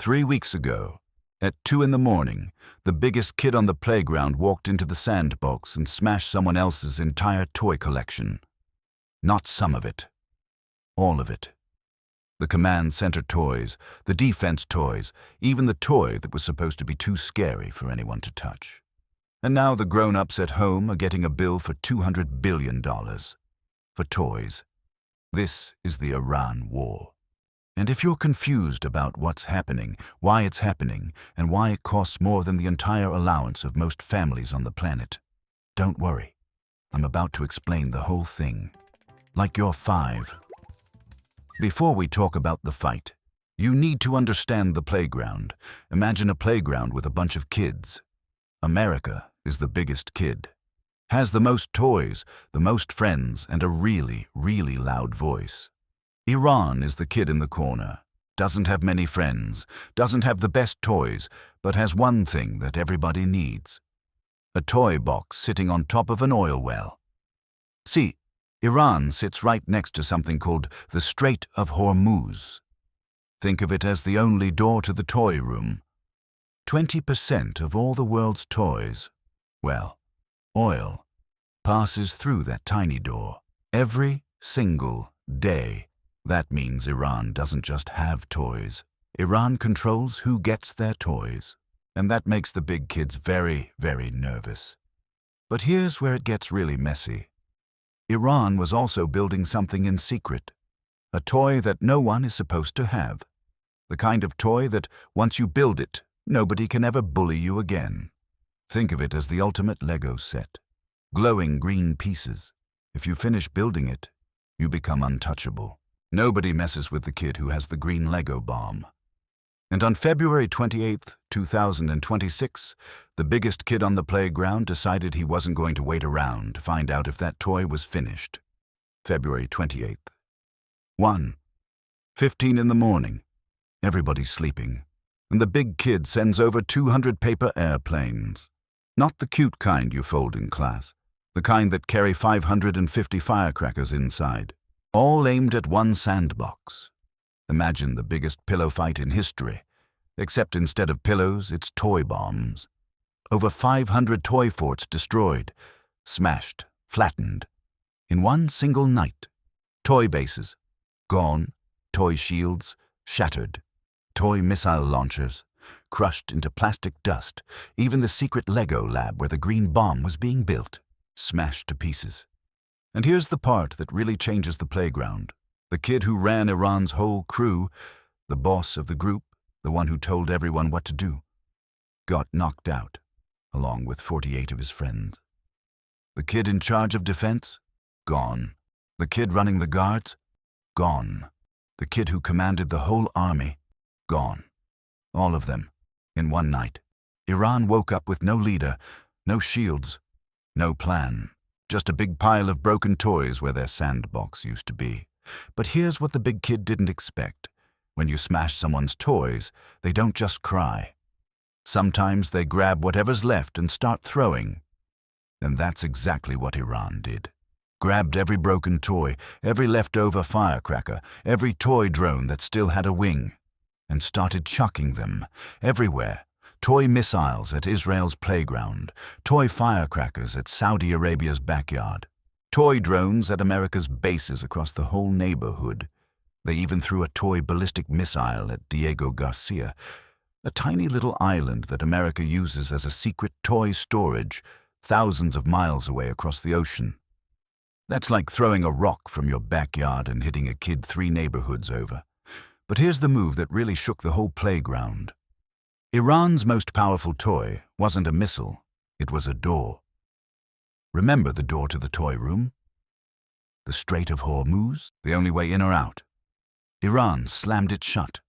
3 weeks ago, at 2 in the morning, the biggest kid on the playground walked into the sandbox and smashed someone else's entire toy collection. Not some of it. All of it. The command center toys, the defense toys, even the toy that was supposed to be too scary for anyone to touch. And now the grown-ups at home are getting a bill for $200 billion. For toys. This is the Iran war. And if you're confused about what's happening, why it's happening, and why it costs more than the entire allowance of most families on the planet, don't worry. I'm about to explain the whole thing. Like you're 5. Before we talk about the fight, you need to understand the playground. Imagine a playground with a bunch of kids. America is the biggest kid. Has the most toys, the most friends, and a really, really loud voice. Iran is the kid in the corner. Doesn't have many friends, doesn't have the best toys, but has one thing that everybody needs. A toy box sitting on top of an oil well. See, Iran sits right next to something called the Strait of Hormuz. Think of it as the only door to the toy room. 20% of all the world's toys, well, oil, passes through that tiny door every single day. That means Iran doesn't just have toys. Iran controls who gets their toys. And that makes the big kids very, very nervous. But here's where it gets really messy. Iran was also building something in secret. A toy that no one is supposed to have. The kind of toy that, once you build it, nobody can ever bully you again. Think of it as the ultimate Lego set. Glowing green pieces. If you finish building it, you become untouchable. Nobody messes with the kid who has the green Lego bomb. And on February 28, 2026, the biggest kid on the playground decided he wasn't going to wait around to find out if that toy was finished. February 28th. 1:15 in the morning. Everybody's sleeping. And the big kid sends over 200 paper airplanes. Not the cute kind you fold in class. The kind that carry 550 firecrackers inside. All aimed at one sandbox. Imagine the biggest pillow fight in history, except instead of pillows, it's toy bombs. Over 500 toy forts destroyed, smashed, flattened. In one single night. Toy bases, gone. Toy shields, shattered. Toy missile launchers, crushed into plastic dust. Even the secret Lego lab where the green bomb was being built, smashed to pieces. And here's the part that really changes the playground. The kid who ran Iran's whole crew, the boss of the group, the one who told everyone what to do, got knocked out, along with 48 of his friends. The kid in charge of defense? Gone. The kid running the guards? Gone. The kid who commanded the whole army? Gone. All of them, in one night. Iran woke up with no leader, no shields, no plan. Just a big pile of broken toys where their sandbox used to be. But here's what the big kid didn't expect. When you smash someone's toys, they don't just cry. Sometimes they grab whatever's left and start throwing. And that's exactly what Iran did. Grabbed every broken toy, every leftover firecracker, every toy drone that still had a wing, and started chucking them everywhere. Toy missiles at Israel's playground, toy firecrackers at Saudi Arabia's backyard, toy drones at America's bases across the whole neighborhood. They even threw a toy ballistic missile at Diego Garcia, a tiny little island that America uses as a secret toy storage thousands of miles away across the ocean. That's like throwing a rock from your backyard and hitting a kid 3 neighborhoods over. But here's the move that really shook the whole playground. Iran's most powerful toy wasn't a missile, it was a door. Remember the door to the toy room? The Strait of Hormuz, the only way in or out. Iran slammed it shut,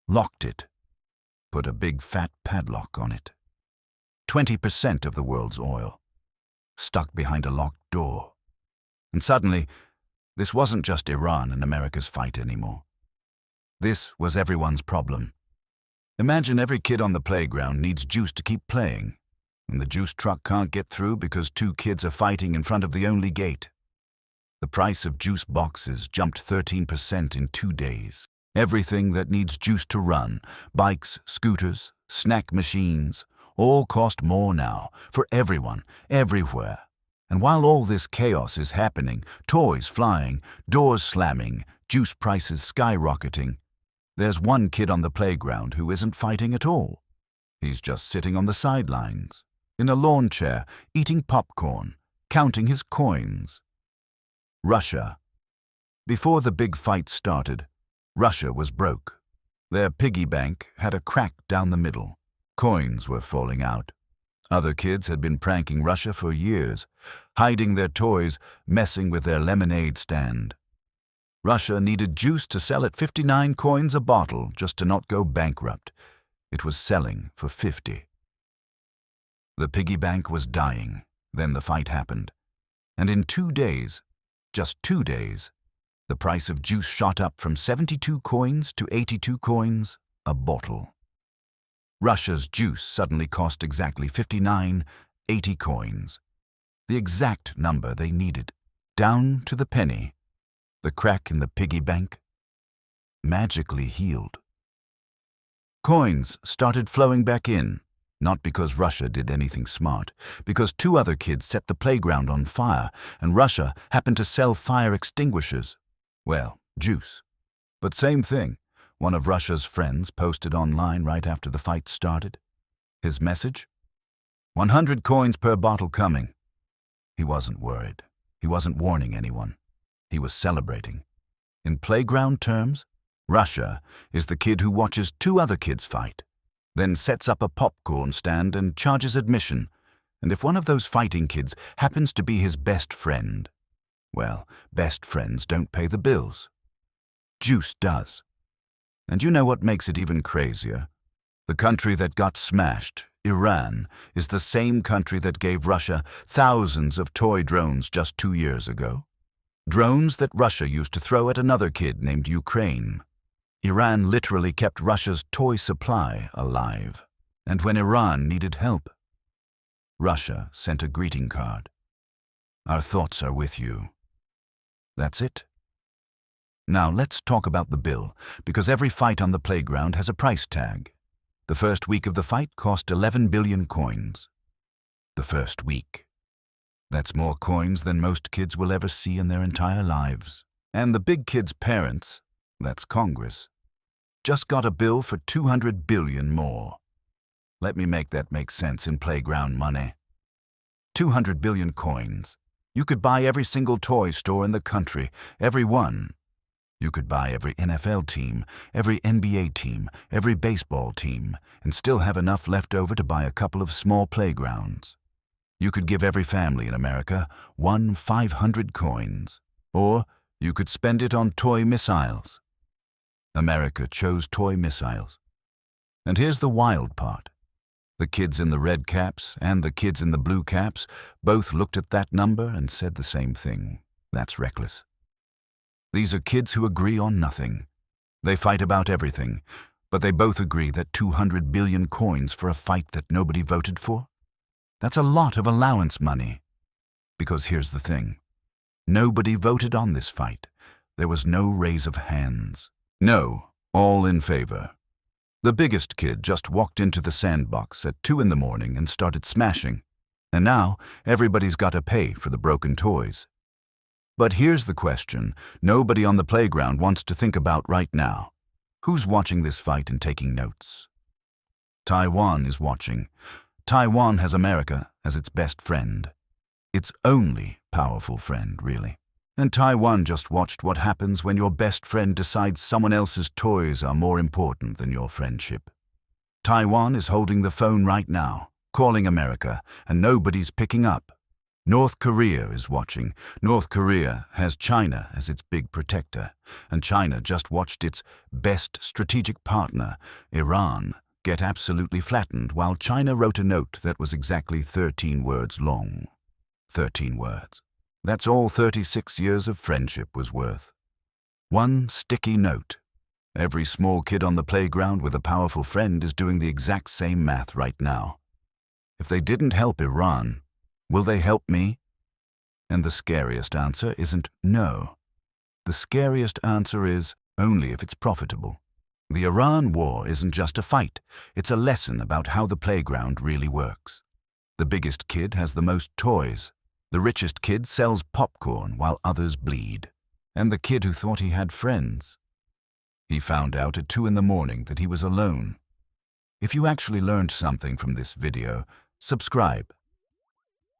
locked it, put a big fat padlock on it. 20% of the world's oil, stuck behind a locked door. And suddenly, this wasn't just Iran and America's fight anymore. This was everyone's problem. Imagine every kid on the playground needs juice to keep playing, and the juice truck can't get through because 2 kids are fighting in front of the only gate. The price of juice boxes jumped 13% in 2 days. Everything that needs juice to run, bikes, scooters, snack machines, all cost more now, for everyone, everywhere. And while all this chaos is happening, toys flying, doors slamming, juice prices skyrocketing, there's one kid on the playground who isn't fighting at all. He's just sitting on the sidelines, in a lawn chair, eating popcorn, counting his coins. Russia. Before the big fight started, Russia was broke. Their piggy bank had a crack down the middle. Coins were falling out. Other kids had been pranking Russia for years, hiding their toys, messing with their lemonade stand. Russia needed juice to sell at 59 coins a bottle just to not go bankrupt. It was selling for 50. The piggy bank was dying. Then the fight happened. And in 2 days, just 2 days, the price of juice shot up from 72 coins to 82 coins a bottle. Russia's juice suddenly cost exactly 59.80 coins, the exact number they needed, down to the penny. The crack in the piggy bank magically healed. Coins started flowing back in, not because Russia did anything smart, because 2 other kids set the playground on fire, and Russia happened to sell fire extinguishers. Well, juice. But same thing. One of Russia's friends posted online right after the fight started. His message? 100 coins per bottle coming. He wasn't worried. He wasn't warning anyone. He was celebrating. In playground terms, Russia is the kid who watches 2 other kids fight, then sets up a popcorn stand and charges admission, and if one of those fighting kids happens to be his best friend, well, best friends don't pay the bills. Juice does. And you know what makes it even crazier? The country that got smashed, Iran, is the same country that gave Russia thousands of toy drones just 2 years ago. Drones that Russia used to throw at another kid named Ukraine. Iran literally kept Russia's toy supply alive. And when Iran needed help, Russia sent a greeting card. Our thoughts are with you. That's it. Now let's talk about the bill, because every fight on the playground has a price tag. The first week of the fight cost 11 billion coins. The first week. That's more coins than most kids will ever see in their entire lives. And the big kids' parents, that's Congress, just got a bill for 200 billion more. Let me make that make sense in playground money. 200 billion coins. You could buy every single toy store in the country, every one. You could buy every NFL team, every NBA team, every baseball team, and still have enough left over to buy a couple of small playgrounds. You could give every family in America 500 coins, or you could spend it on toy missiles. America chose toy missiles. And here's the wild part. The kids in the red caps and the kids in the blue caps both looked at that number and said the same thing. That's reckless. These are kids who agree on nothing. They fight about everything, but they both agree that 200 billion coins for a fight that nobody voted for? That's a lot of allowance money. Because here's the thing. Nobody voted on this fight. There was no raise of hands. No, all in favor. The biggest kid just walked into the sandbox at 2 in the morning and started smashing. And now everybody's got to pay for the broken toys. But here's the question nobody on the playground wants to think about right now. Who's watching this fight and taking notes? Taiwan is watching. Taiwan has America as its best friend. Its only powerful friend, really. And Taiwan just watched what happens when your best friend decides someone else's toys are more important than your friendship. Taiwan is holding the phone right now, calling America, and nobody's picking up. North Korea is watching. North Korea has China as its big protector, and China just watched its best strategic partner, Iran, get absolutely flattened while China wrote a note that was exactly 13 words long. 13 words. That's all 36 years of friendship was worth. One sticky note. Every small kid on the playground with a powerful friend is doing the exact same math right now. If they didn't help Iran, will they help me? And the scariest answer isn't no. The scariest answer is only if it's profitable. The Iran war isn't just a fight, it's a lesson about how the playground really works. The biggest kid has the most toys. The richest kid sells popcorn while others bleed. And the kid who thought he had friends, he found out at 2 in the morning that he was alone. If you actually learned something from this video, subscribe.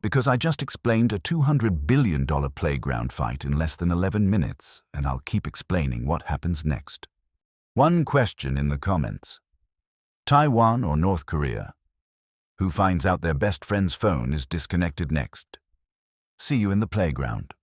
Because I just explained a $200 billion playground fight in less than 11 minutes, and I'll keep explaining what happens next. One question in the comments. Taiwan or North Korea? Who finds out their best friend's phone is disconnected next? See you in the playground.